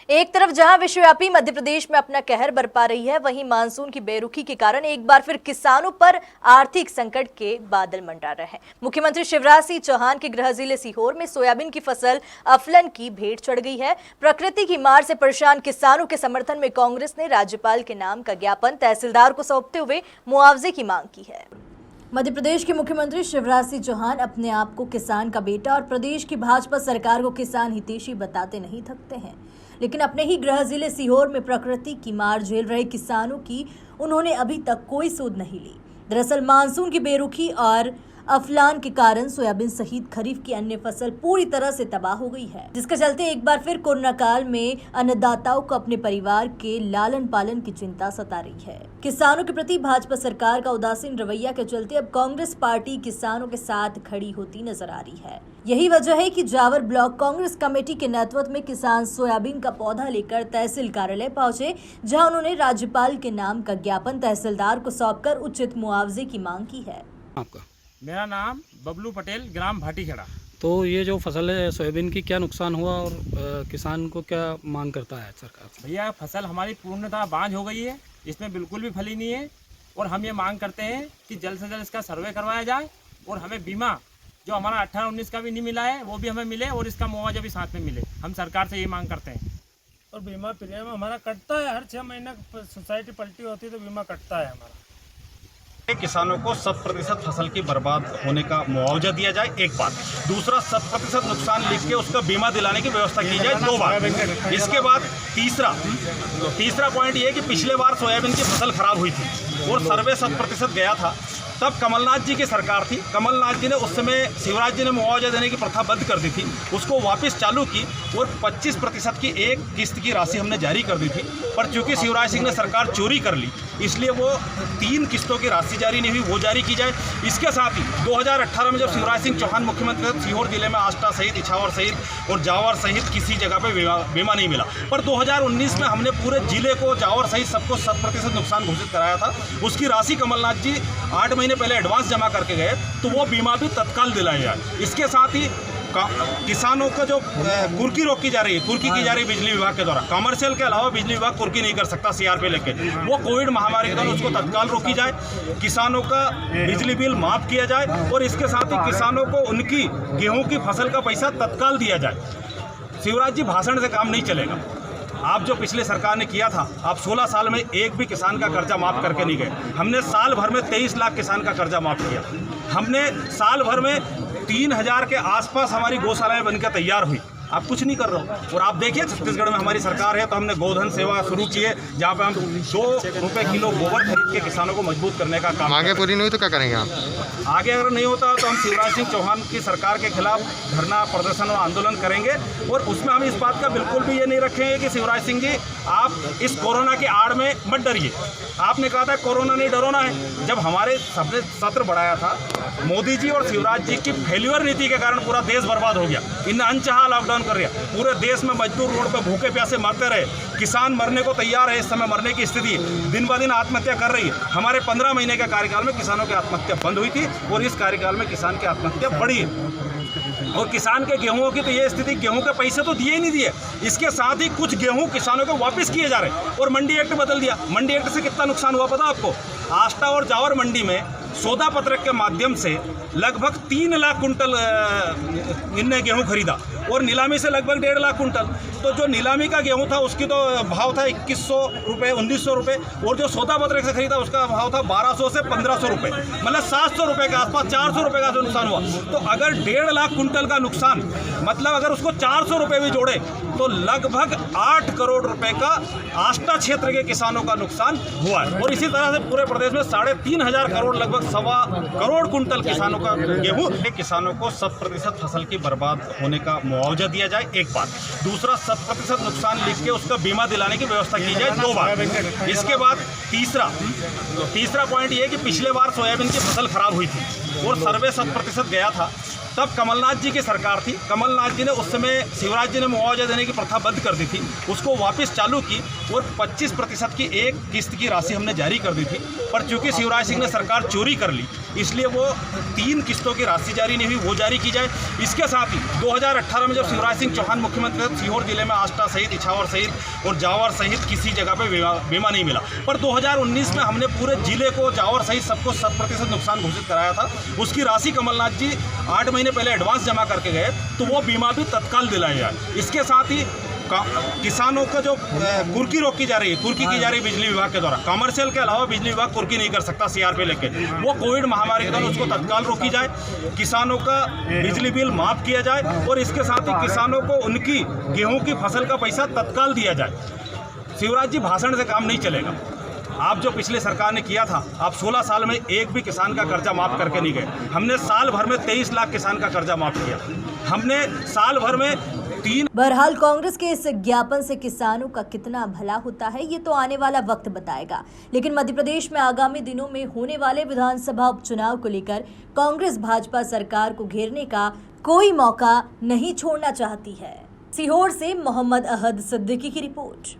एक तरफ जहां विश्वव्यापी मध्य प्रदेश में अपना कहर बरपा रही है, वहीं मानसून की बेरुखी के कारण एक बार फिर किसानों पर आर्थिक संकट के बादल मंडरा रहे हैं। मुख्यमंत्री शिवराज सिंह चौहान के गृह जिले सीहोर में सोयाबीन की फसल अफलन की भेंट चढ़ गई है। प्रकृति की मार से परेशान किसानों के समर्थन में कांग्रेस ने राज्यपाल के नाम का ज्ञापन तहसीलदार को सौंपते हुए मुआवजे की मांग की है। मध्य प्रदेश के मुख्यमंत्री शिवराज सिंह चौहान अपने आप को किसान का बेटा और प्रदेश की भाजपा सरकार को किसान हितैषी बताते नहीं थकते हैं, लेकिन अपने ही गृह जिले सीहोर में प्रकृति की मार झेल रहे किसानों की उन्होंने अभी तक कोई सूद नहीं ली। दरअसल मानसून की बेरुखी और अफलान के कारण सोयाबीन सहित खरीफ की अन्य फसल पूरी तरह से तबाह हो गई है, जिसके चलते एक बार फिर कोरोना काल में अन्नदाताओं को अपने परिवार के लालन पालन की चिंता सता रही है। किसानों के प्रति भाजपा सरकार का उदासीन रवैया के चलते अब कांग्रेस पार्टी किसानों के साथ खड़ी होती नजर आ रही है। यही वजह है कि जावर ब्लॉक कांग्रेस कमेटी के नेतृत्व में किसान सोयाबीन का पौधा लेकर तहसील कार्यालय पहुंचे, जहां उन्होंने राज्यपाल के नाम का ज्ञापन तहसीलदार को सौंपकर उचित मुआवजे की मांग की है। आपका? मेरा नाम बबलू पटेल, ग्राम भाटीखेड़ा। तो ये जो फसल है सोयाबीन की, क्या नुकसान हुआ और किसान को क्या मांग करता है सरकार से? भैया फसल हमारी पूर्णतः बांझ हो गई है, इसमें बिल्कुल भी फली नहीं है और हम ये मांग करते हैं कि जल्द से जल्द इसका सर्वे करवाया जाए और हमें बीमा जो हमारा 18-19 का भी नहीं मिला है वो भी हमें मिले और इसका मुआवजा भी साथ में मिले। हम सरकार से ये मांग करते हैं। और बीमा प्रीमियम हमारा कटता है, हर 6 महीने सोसाइटी पलटी होती है तो बीमा कटता है हमारा। किसानों को 100% फसल की बर्बाद होने का मुआवजा दिया जाए, एक बात। दूसरा 100% नुकसान लिख के उसका बीमा दिलाने की व्यवस्था की जाए, दो बात। इसके बाद तीसरा पॉइंट ये कि पिछले बार सोयाबीन की फसल खराब हुई थी और सर्वे 100% गया था, तब कमलनाथ जी की सरकार थी। कमलनाथ जी ने उस समय शिवराज जी ने मुआवजा देने की प्रथा बंद कर दी थी, उसको वापस चालू की और 25% की एक किस्त की राशि हमने जारी कर दी थी। पर चूंकि शिवराज सिंह ने सरकार चोरी कर ली, इसलिए वो 3 किस्तों की राशि जारी नहीं हुई, वो जारी की जाए। इसके साथ ही 2018 में जब शिवराज सिंह चौहान मुख्यमंत्री थे, सीहोर जिले में आष्टा सहित, इछावर सहित और जावर सहित किसी जगह पे बीमा नहीं मिला। पर 2019 में हमने पूरे जिले को, जावर सहित सबको 100% नुकसान घोषित कराया था। उसकी राशि कमलनाथ जी 8 महीने पहले एडवांस जमा करके गए, तो वो बीमा भी तत्काल दिलाया जाए। इसके साथ ही किसानों का जो कुर्की रोकी जा रही है, कुर्की की जा रही है बिजली विभाग के द्वारा, कमर्शियल के अलावा बिजली विभाग कुर्की नहीं कर सकता सीआरपी लेके, वो कोविड महामारी के दौरान उसको तत्काल रोकी जाए। किसानों का बिजली बिल माफ किया जाए और इसके साथ ही किसानों को उनकी गेहूं की फसल का पैसा तत्काल दिया जाए। शिवराज जी भाषण से काम नहीं चलेगा। आप जो पिछले सरकार ने किया था, आप 16 साल में एक भी किसान का कर्जा माफ करके नहीं गए। हमने साल भर में 23 लाख किसान का कर्जा माफ किया। हमने साल भर में 3000 के आसपास हमारी गौशालाएं बनकर तैयार हुई। आप कुछ नहीं कर रहे हो। और आप देखिए छत्तीसगढ़ में हमारी सरकार है तो हमने गोधन सेवा शुरू की है, जहाँ पे हम 2 रुपये किलो गोबर खरीद के किसानों को मजबूत करने का काम। आगे पूरी नहीं हुई तो क्या करेंगे आप? आगे अगर नहीं होता तो हम शिवराज सिंह चौहान की सरकार के खिलाफ धरना प्रदर्शन और आंदोलन करेंगे। और उसमें हम इस बात का बिल्कुल भी ये नहीं रखेंगे कि शिवराज सिंह जी आप इस कोरोना की आड़ में मत डरिए। आपने कहा था कोरोना नहीं डरोना है। जब हमारे सबने सत्र बढ़ाया था, मोदी जी और शिवराज जी की फेल्यूर नीति के कारण पूरा देश बर्बाद हो गया। इन अनचाहा लॉकडाउन कर रहा, पूरे देश में मजदूर रोड पे भूखे प्यासे मरते रहे, किसान मरने को तैयार है। इस समय मरने की स्थिति, दिन ब दिन आत्महत्या कर रही है। हमारे 15 महीने के कार्यकाल में किसानों की आत्महत्या बंद हुई थी और इस कार्यकाल में किसान की आत्महत्या बढ़ी है। और किसान के गेहूं की तो ये स्थिति, गेहूं के पैसे तो दिए ही नहीं दिए, इसके साथ ही कुछ गेहूं किसानों को वापस किए जा रहे और मंडी एक्ट बदल दिया। मंडी एक्ट से कितना नुकसान हुआ पता आपको? आष्टा और जावर मंडी में सौदा पत्रक के माध्यम से लगभग 3 लाख कुंटल इनने गेहूं खरीदा और नीलामी से लगभग 1.5 लाख कुंटल। तो जो नीलामी का गेहूं था उसकी तो भाव था 2100 रुपये, 1900 रुपये, और जो सौदा पत्रक से खरीदा उसका भाव था 1200 से 1500 रुपये, मतलब 700 रुपये के आसपास, 400 रुपये का जो नुकसान हुआ। तो अगर 1.5 लाख कुंटल का नुकसान, मतलब अगर उसको 400 रुपये भी जोड़े तो लगभग 8 करोड़ रुपए का आष्टा क्षेत्र के किसानों का नुकसान हुआ है। और इसी तरह से पूरे प्रदेश में 3.5 करोड़, लगभग 1.25 करोड़ कुंटल किसानों का गेहूं। किसानों को 100% फसल की बर्बाद होने का मुआवजा दिया जाए, एक बात। दूसरा 100% नुकसान लिख के उसका बीमा दिलाने की व्यवस्था की जाए, दो बात। इसके बाद तीसरा पॉइंट ये कि पिछले बार सोयाबीन की फसल खराब हुई थी और सर्वे 100% गया था, तब कमलनाथ जी की सरकार थी। कमलनाथ जी ने उस समय शिवराज जी ने मुआवजा देने की प्रथा बंद कर दी थी, उसको वापस चालू की और 25% की एक किस्त की राशि हमने जारी कर दी थी। पर चूंकि शिवराज सिंह ने सरकार चोरी कर ली, इसलिए वो 3 किस्तों की राशि जारी नहीं हुई, वो जारी की जाए। इसके साथ ही 2018 में जब शिवराज सिंह चौहान मुख्यमंत्री थे, सीहोर जिले में आष्टा सहित, इछावर सहित और जावर सहित किसी जगह पे बीमा नहीं मिला। पर 2019 में हमने पूरे जिले को, जावर सहित सबको 100% नुकसान घोषित कराया था। उसकी राशि कमलनाथ जी 8 महीने पहले एडवांस जमा करके गए, तो वो बीमा भी तत्काल दिलाया जाए। इसके साथ ही किसानों का जो कुर्की रोकी जा रही है, कुर्की की जा रही है बिजली विभाग के द्वारा, कमर्शियल के अलावा बिजली विभाग कुर्की नहीं कर सकता सीआरपी लेके, वो कोविड महामारी के दौरान उसको तत्काल रोकी जाए, किसानों का बिजली बिल माफ किया जाए और इसके साथ ही किसानों को उनकी गेहूं की फसल का पैसा तत्काल दिया जाए। शिवराज जी, भाषण से काम नहीं चलेगा। आप जो पिछले सरकार ने किया था, आप 16 साल में एक भी किसान का कर्जा माफ करके नहीं गए। हमने साल भर में 23 लाख किसान का कर्जा माफ किया। हमने साल भर में 3। बहरहाल कांग्रेस के इस ज्ञापन से किसानों का कितना भला होता है, ये तो आने वाला वक्त बताएगा। लेकिन मध्य प्रदेश में आगामी दिनों में होने वाले विधानसभा उपचुनाव को लेकर कांग्रेस भाजपा सरकार को घेरने का कोई मौका नहीं छोड़ना चाहती है। सीहोर से मोहम्मद अहद सिद्दीकी की रिपोर्ट।